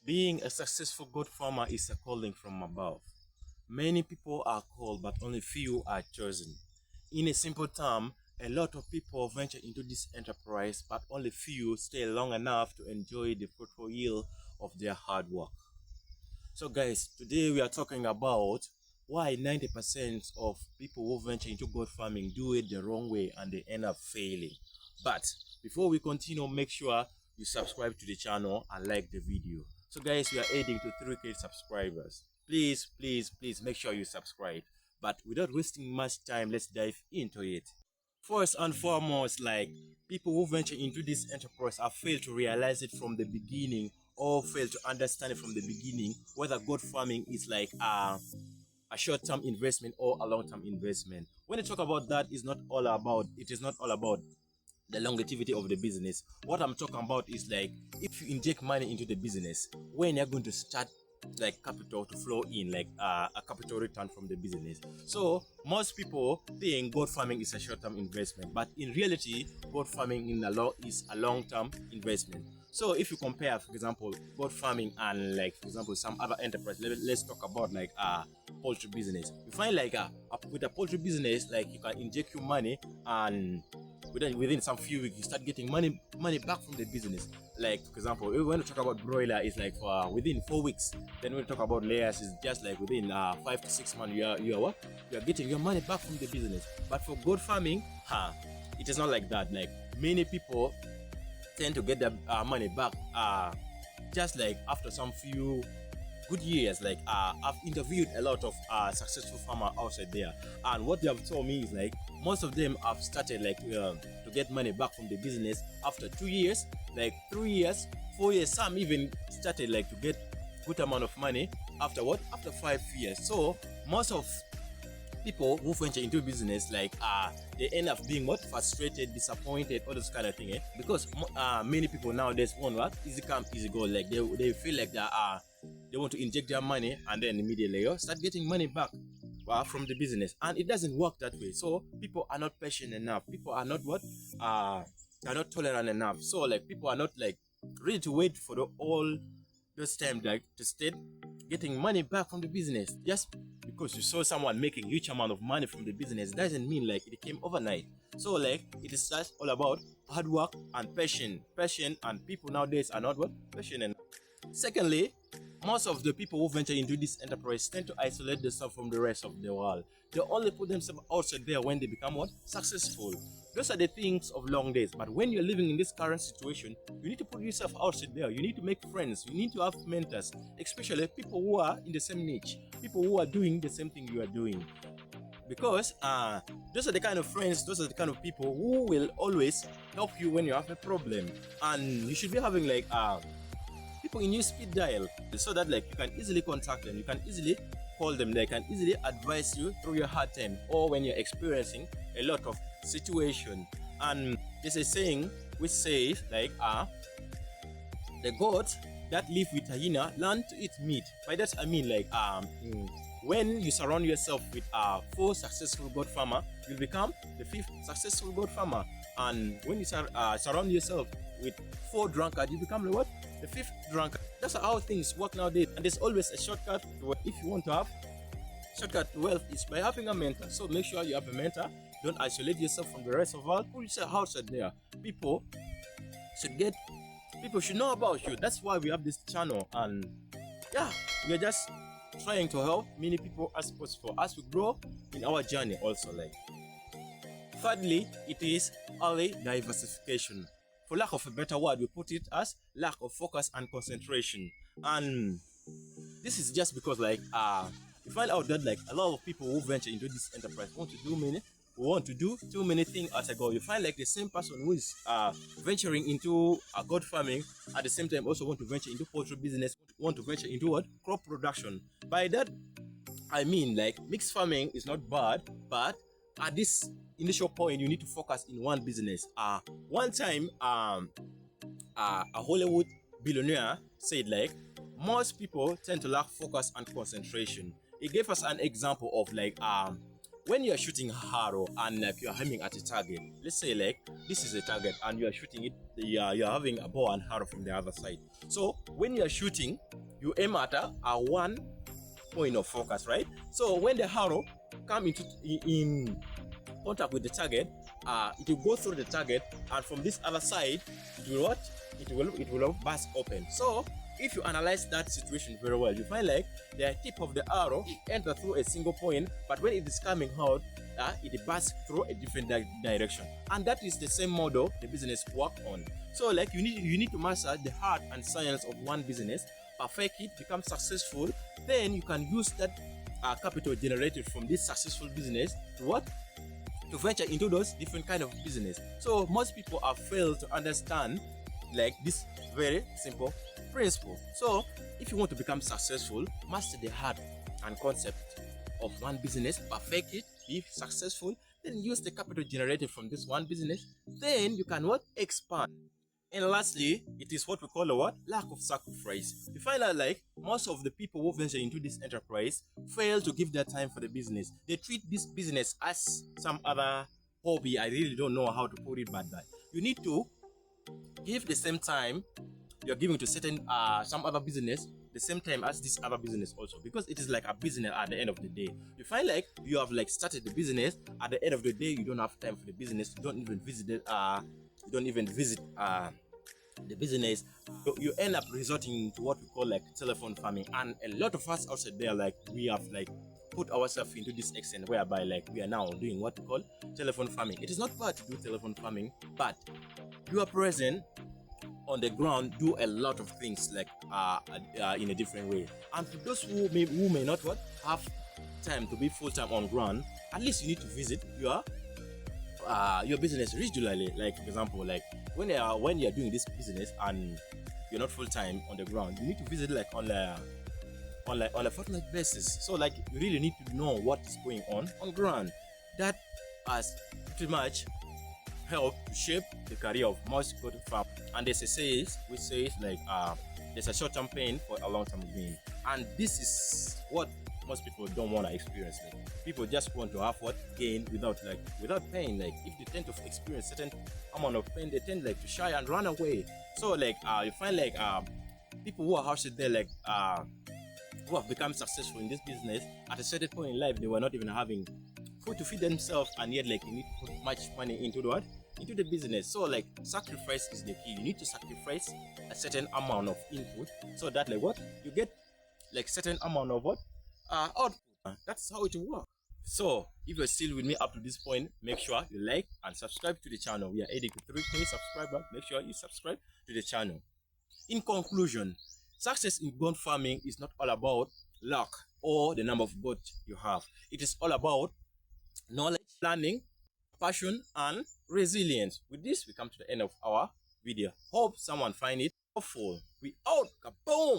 Being a successful goat farmer is a calling from above. Many people are called, but only few are chosen. In a simple term, a lot of people venture into this enterprise, but only few stay long enough to enjoy the fruitful yield of their hard work. So guys, today we are talking about why 90% of people who venture into goat farming do it the wrong way and they end up failing. But before we continue, make sure you subscribe to the channel and like the video. So guys, we are heading to 3K subscribers. Please make sure you subscribe. But without wasting much time, let's dive into it. First and foremost, like, people who venture into this enterprise have failed to realize it from the beginning, or failed to understand it from the beginning, whether goat farming is like a short-term investment or a long-term investment. When I talk about that, it is not all about the longevity of the business. What I'm talking about is like, if you inject money into the business, when you're going to start like capital to flow in, like a capital return from the business. So most people think goat farming is a short-term investment, but in reality, goat farming is a long-term investment. So if you compare, for example, goat farming and, like, for example, some other enterprise, let's talk about like poultry business. You find like with a poultry business, like, you can inject your money, and within some few weeks you start getting money back from the business. Like, for example, when we talk about broiler, it's like for within 4 weeks. Then when we talk about layers, it's just like within 5 to 6 months you are getting your money back from the business. But for goat farming, it is not like that. Like, many people tend to get their money back just like after some few good years. Like, I've interviewed a lot of successful farmers outside there, and what they have told me is like, most of them have started like to get money back from the business after 2 years, like 3 years, 4 years. Some even started like to get good amount of money after what? After 5 years. So most of people who venture into business, like, they end up being what? Frustrated, disappointed, all those kind of thing, because many people nowadays want what? Easy come, easy go. Like, they feel like they want to inject their money and then immediately start getting money back from the business, and it doesn't work that way. So people are not patient enough. People are not what? Are not tolerant enough. So like, people are not like ready to wait for all those time, like, to start getting money back from the business. Just because you saw someone making huge amount of money from the business doesn't mean like it came overnight. So like, it is just all about hard work and passion, and people nowadays are not what? Patient enough. Secondly, most of the people who venture into this enterprise tend to isolate themselves from the rest of the world. They only put themselves outside there when they become what? Successful. Those are the things of long days. But when you're living in this current situation, you need to put yourself outside there. You need to make friends. You need to have mentors, especially people who are in the same niche, people who are doing the same thing you are doing. Because those are the kind of friends, those are the kind of people who will always help you when you have a problem. And you should be having like people in your speed dial, so that like you can easily contact them, you can easily call them, they can easily advise you through your hard time or when you're experiencing a lot of situation. And there's a saying which says like, the goats that live with hyena learn to eat meat. By that I mean like, when you surround yourself with 4 successful goat farmer, you'll become the 5th successful goat farmer. And when you surround yourself with 4 drunkards, you become the what? The 5th drunkard. That's how things work nowadays. And there's always a shortcut to, if you want to have shortcut to wealth, is by having a mentor. So make sure you have a mentor. Don't isolate yourself from the rest of the world. Put yourself outside there. People should know about you. That's why we have this channel, and yeah, we're just trying to help many people as possible as we grow in our journey also. Like, thirdly, it is early diversification. For lack of a better word, we put it as lack of focus and concentration. And this is just because like, you find out that like a lot of people who venture into this enterprise want to do too many things at a go. You find like the same person who is venturing into goat farming at the same time also want to venture into poultry business, want to venture into what? Crop production. By that I mean like, mixed farming is not bad, but at this initial point you need to focus in one business. One time a Hollywood billionaire said like, most people tend to lack focus and concentration. He gave us an example of like when you are shooting a arrow and like you are aiming at a target, let's say like this is a target and you are shooting it, you are having a bow and arrow from the other side. So when you are shooting, you aim at a one point of focus, right? So when the arrow come into in contact with the target, it will go through the target, and from this other side, it will what? It will burst open. So if you analyze that situation very well, you find like the tip of the arrow enter through a single point, but when it is coming out, it bursts through a different direction, and that is the same model the business work on. So like you need to master the art and science of one business, perfect it, become successful, then you can use that capital generated from this successful business to what? To venture into those different kind of business. So most people have failed to understand like this very simple principle. So if you want to become successful, master the art and concept of one business, perfect it, be successful, then use the capital generated from this one business, then you can what? Expand. And lastly, it is what we call a what? Lack of sacrifice. You find out like most of the people who venture into this enterprise fail to give their time for the business. They treat this business as some other hobby. I really don't know how to put it, but you need to give the same time you're giving to certain some other business, the same time as this other business also, because it is like a business at the end of the day. You find like you have like started the business, at the end of the day you don't have time for the business, you don't even visit the business. You end up resorting to what we call like telephone farming, and a lot of us outside there, like we have like put ourselves into this extent whereby like we are now doing what we call telephone farming. It is not bad to do telephone farming, but you are present on the ground, do a lot of things like in a different way. And for those who may not what have time to be full-time on ground, at least you need to visit your business regularly. Like for example, like when you're doing this business and you're not full-time on the ground, you need to visit like on a fortnightly basis. So like you really need to know what is going on ground. That has pretty much help to shape the career of most good farm. And there's a saying which says like there's a short-term pain for a long-term gain, and this is what most people don't want to experience. Like people just want to have what gain without pain. Like if they tend to experience certain amount of pain, they tend like to shy and run away. So like you find like people who are outside there like who have become successful in this business at a certain point in life, they were not even having food to feed themselves, and yet like you need to put much money into the business. So like sacrifice is the key. You need to sacrifice a certain amount of input so that like what you get like certain amount of what output. That's how it works. So if you're still with me up to this point, make sure you like and subscribe to the channel. We are heading to 3K subscribers. Make sure you subscribe to the channel. In conclusion, success in goat farming is not all about luck or the number of goats you have. It is all about knowledge, planning, passion, and resilience. With this, we come to the end of our video. Hope someone find it helpful. We out. Kaboom!